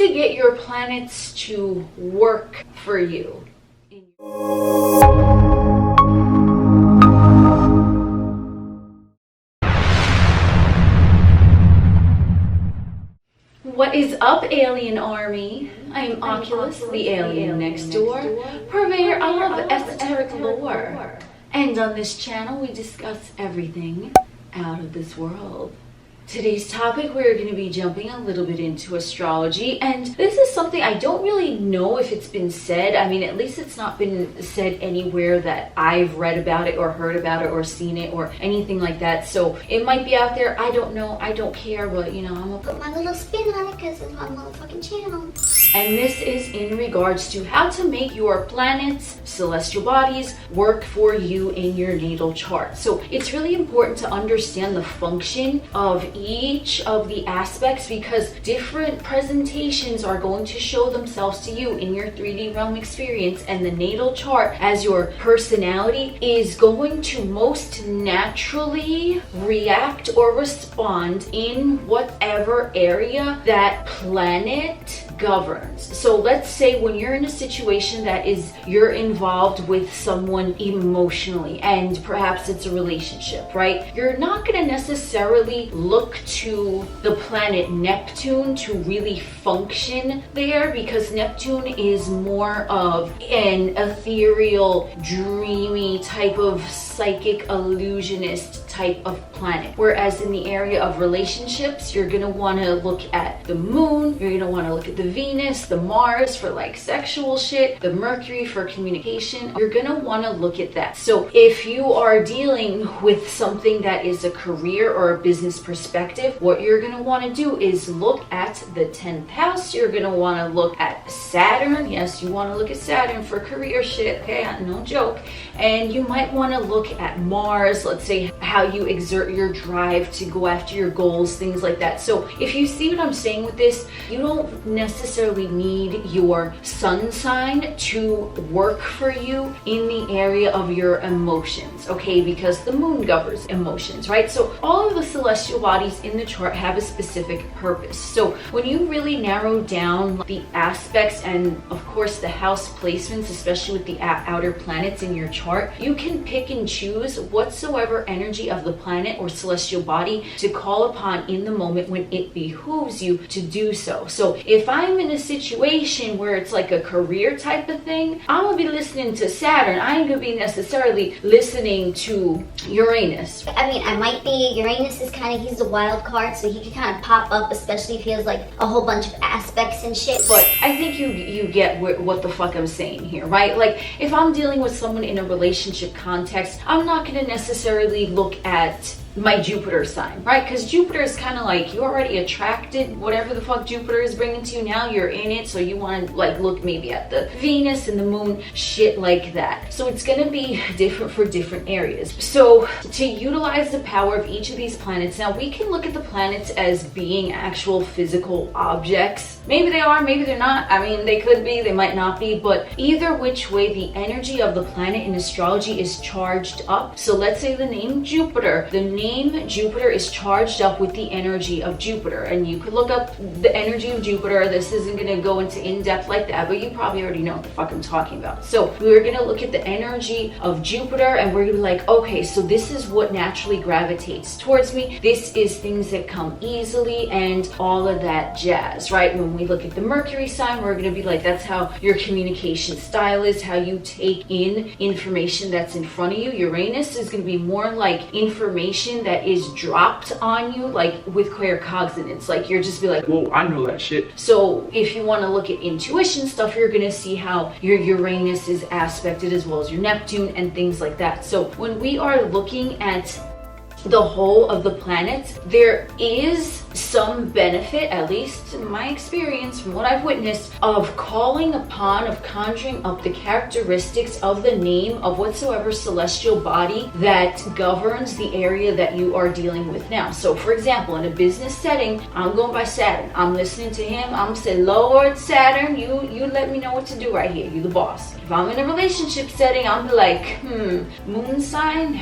to get your planets to work for you. What is up, alienARMy? I'm Oculus, the alien next door, purveyor of esoteric lore. And on this channel, we discuss everything out of this world. Today's topic, we're going to be jumping a little bit into astrology, and this is something I don't really know if it's been said. I mean, at least it's not been said anywhere that I've read about it or heard about it or seen it or anything like that. So it might be out there. I don't know. I don't care, but you know, I'm gonna put my little spin on it because it's my motherfucking channel. And this is in regards to how to make your planets, celestial bodies, work for you in your natal chart. So it's really important to understand the function of each of the aspects, because different presentations are going to show themselves to you in your 3D realm experience, and the natal chart as your personality is going to most naturally react or respond in whatever area that planet governs. So let's say when you're in a situation that is you're involved with someone emotionally, and perhaps it's a relationship, right? You're not going to necessarily look to the planet Neptune to really function there, because Neptune is more of an ethereal, dreamy type of psychic illusionist type of planet. Whereas in the area of relationships, you're going to want to look at the moon, you're going to want to look at the Venus, the Mars for like sexual shit, the Mercury for communication. You're going to want to look at that. So if you are dealing with something that is a career or a business perspective, what you're going to want to do is look at the 10th house. You're going to want to look at Saturn. Yes, you want to look at Saturn for career shit, okay? No joke. And you might want to look at Mars, let's say how you exert your drive to go after your goals, things like that. So if you see what I'm saying with this, you don't necessarily need your sun sign to work for you in the area of your emotions, okay? Because the moon governs emotions, right? So all of the celestial bodies in the chart have a specific purpose. So when you really narrow down the aspects and of course the house placements, especially with the outer planets in your chart, you can pick and choose whatsoever energy of the planet or celestial body to call upon in the moment when it behooves you to do so. So if I'm in a situation where it's like a career type of thing, I'm gonna be listening to Saturn. I ain't gonna be necessarily listening to Uranus. I mean, I might be, Uranus is kind of, he's a wild card, so he can kind of pop up, especially if he has like a whole bunch of aspects and shit. But I think you get what the fuck I'm saying here, right? Like if I'm dealing with someone in a relationship context, I'm not gonna necessarily look at my Jupiter sign, right? Because Jupiter is kind of like, you already attracted whatever the fuck Jupiter is bringing to you. Now you're in it, so you want to like look maybe at the Venus and the moon, shit like that. So it's going to be different for different areas. So to utilize the power of each of these planets, now we can look at the planets as being actual physical objects. Maybe they are, maybe they're not. I mean, they could be, they might not be, but either which way, the energy of the planet in astrology is charged up. So let's say the name Jupiter, the name Jupiter is charged up with the energy of Jupiter, and you could look up the energy of Jupiter. This isn't going to go into in-depth like that, but you probably already know what the fuck I'm talking about. So we're going to look at the energy of Jupiter, and we're going to be like, okay, so this is what naturally gravitates towards me. This is things that come easily and all of that jazz, right? When we look at the Mercury sign, we're going to be like, that's how your communication style is, how you take in information that's in front of you. Uranus is going to be more like information that is dropped on you, like with claircognizance. Like you're just be like, whoa, I know that shit. So if you want to look at intuition stuff, you're gonna see how your Uranus is aspected as well as your Neptune and things like that. So when we are looking at the whole of the planets, there is some benefit, at least in my experience from what I've witnessed, of calling upon, of conjuring up the characteristics of the name of whatsoever celestial body that governs the area that you are dealing with now. So for example, in a business setting, I'm going by Saturn. I'm listening to him. I'm gonna say, Lord Saturn, you let me know what to do right here. You the boss. If I'm in a relationship setting, I'm like, moon sign,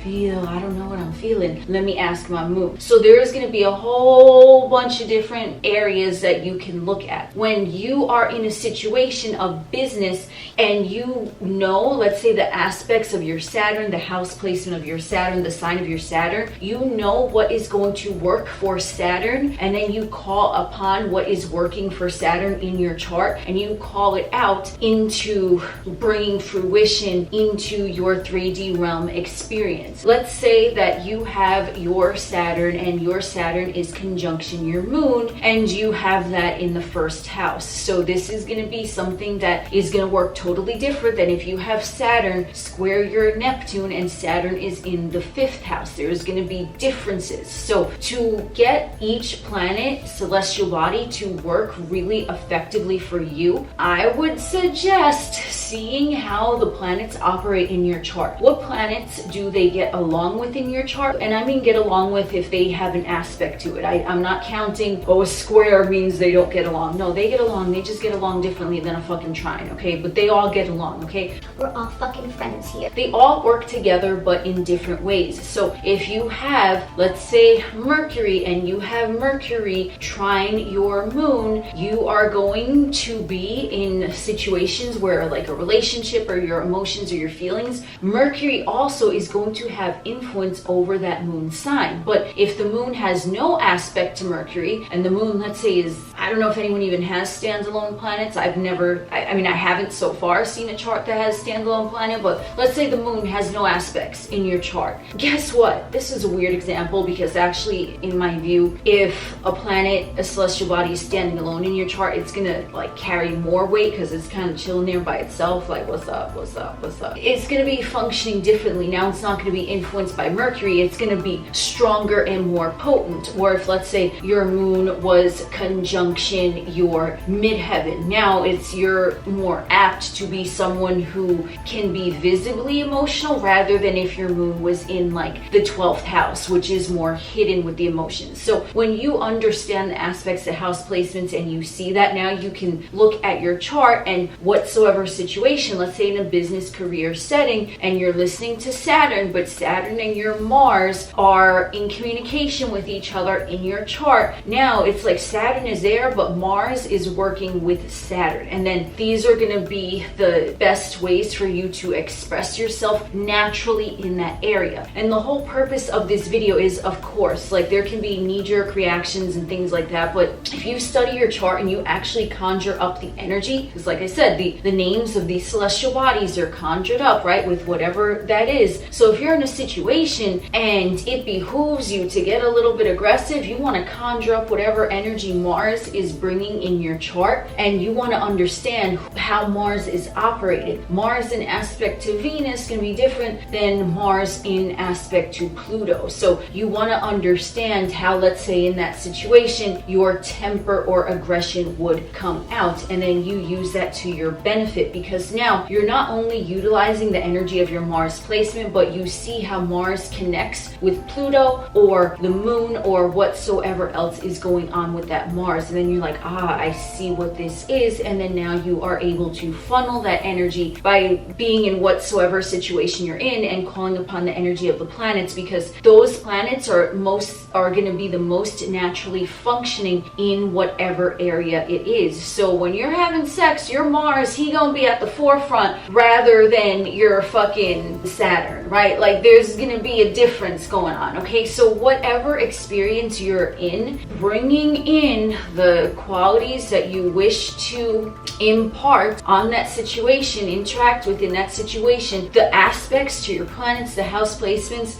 feel? I don't know what I'm feeling. Let me ask my moon. So there is going to be a whole bunch of different areas that you can look at. When you are in a situation of business and you know, let's say the aspects of your Saturn, the house placement of your Saturn, the sign of your Saturn, you know what is going to work for Saturn, and then you call upon what is working for Saturn in your chart, and you call it out into bringing fruition into your 3D realm experience. Let's say that you have your Saturn and your Saturn is conjunction your moon, and you have that in the first house. So this is going to be something that is going to work totally different than if you have Saturn square your Neptune and Saturn is in the 5th house. There's going to be differences. So to get each planet, celestial body to work really effectively for you, I would suggest seeing how the planets operate in your chart. What planets do they get along with in your chart? And I mean get along with if they have an aspect to it. I'm not counting, oh, a square means they don't get along. No, they get along. They just get along differently than a fucking trine, okay? But they all get along, okay? We're all fucking friends here. They all work together, but in different ways. So if you have, let's say, Mercury, and you have Mercury trine your moon, you are going to be in situations where, like a relationship or your emotions or your feelings, Mercury also is going to have influence over that moon sign. But if the moon has no aspect to Mercury, and the moon, let's say, is, I don't know if anyone even has standalone planets. I've never, I mean, I haven't so far seen a chart that has standalone planet, but let's say the moon has no aspects in your chart. Guess what? This is a weird example because actually, in my view, if a planet, a celestial body is standing alone in your chart, it's gonna like carry more weight because it's kind of chilling there by itself, like what's up, what's up, what's up. It's gonna be functioning differently. Now it's not gonna be influenced by Mercury, it's gonna be stronger and more potent. Or if, let's say, your moon was conjunction your midheaven, now you're more apt to be someone who can be visibly emotional rather than if your moon was in like the 12th house, which is more hidden with the emotions. So when you understand the aspects of house placements and you see that, now you can look at your chart and whatsoever situation, let's say in a business career setting, and you're listening to Saturn, but Saturn and your Mars are in communication with each other in your chart. Now it's like Saturn is there, but Mars is working with Saturn. And then these are going to be the best ways for you to express yourself naturally in that area. And the whole purpose of this video is, of course, like there can be knee-jerk reactions and things like that, but if you study your chart and you actually conjure up the energy, because like I said, the names of these celestial bodies are conjured up, right, with whatever that is. So if you're in a situation and it behooves you to get a little bit aggressive, you want to conjure up whatever energy Mars is bringing in your chart, and you want to understand how Mars is operated. Mars in aspect to Venus can be different than Mars in aspect to Pluto. So you want to understand how, let's say in that situation, your temper or aggression would come out, and then you use that to your benefit, because now you're not only utilizing the energy of your Mars placement, but you see how Mars connects with Pluto or the moon or whatsoever else is going on with that Mars. And then you're like, I see what this is. And then now you are able to funnel that energy by being in whatsoever situation you're in and calling upon the energy of the planets, because those planets are going to be the most naturally functioning in whatever area it is. So when you're having sex, your Mars, he gonna be at the forefront rather than your fucking Saturn, right? Like there's gonna be a difference going on, okay? So whatever experience you're in, bringing in the qualities that you wish to impart on that situation, interact within that situation, the aspects to your planets, the house placements,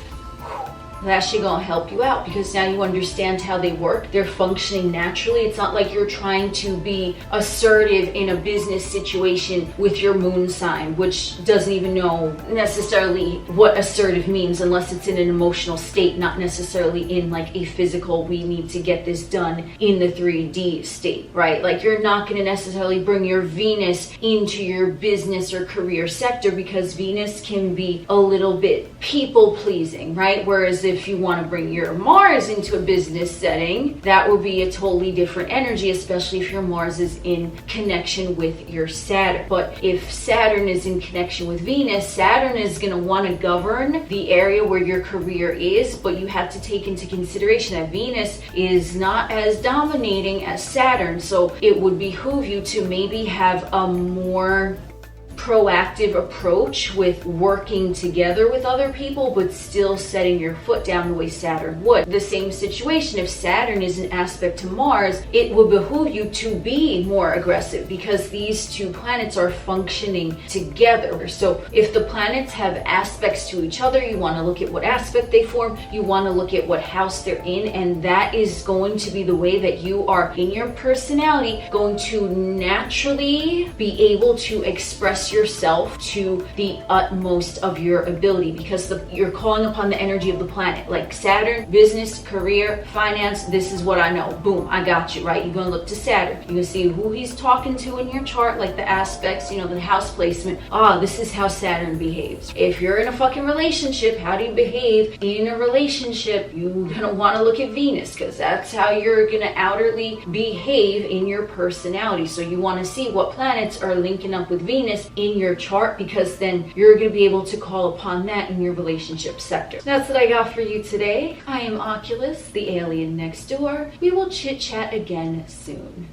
that's actually gonna help you out, because now you understand how they work. They're functioning naturally. It's not like you're trying to be assertive in a business situation with your moon sign, which doesn't even know necessarily what assertive means unless it's in an emotional state, not necessarily in like a physical, we need to get this done in the 3D state, right? Like you're not gonna necessarily bring your Venus into your business or career sector, because Venus can be a little bit people pleasing, right? Whereas if you want to bring your Mars into a business setting, that would be a totally different energy, especially if your Mars is in connection with your Saturn. But if Saturn is in connection with Venus, Saturn is going to want to govern the area where your career is, but you have to take into consideration that Venus is not as dominating as Saturn, so it would behoove you to maybe have a more proactive approach with working together with other people, but still setting your foot down the way Saturn would. The same situation, if Saturn is an aspect to Mars, it would behoove you to be more aggressive because these two planets are functioning together. So if the planets have aspects to each other, you want to look at what aspect they form, you want to look at what house they're in, and that is going to be the way that you are in your personality going to naturally be able to express yourself to the utmost of your ability, because you're calling upon the energy of the planet. Like Saturn, business, career, finance, this is what I know. Boom, I got you, right? You're going to look to Saturn. You're going to see who he's talking to in your chart, like the aspects, the house placement. This is how Saturn behaves. If you're in a fucking relationship, how do you behave in a relationship? You're going to want to look at Venus, because that's how you're going to outwardly behave in your personality. So you want to see what planets are linking up with Venus in your chart, because then you're going to be able to call upon that in your relationship sector. That's what I got for you today. I am Oculus, the alien next door. We will chit chat again soon.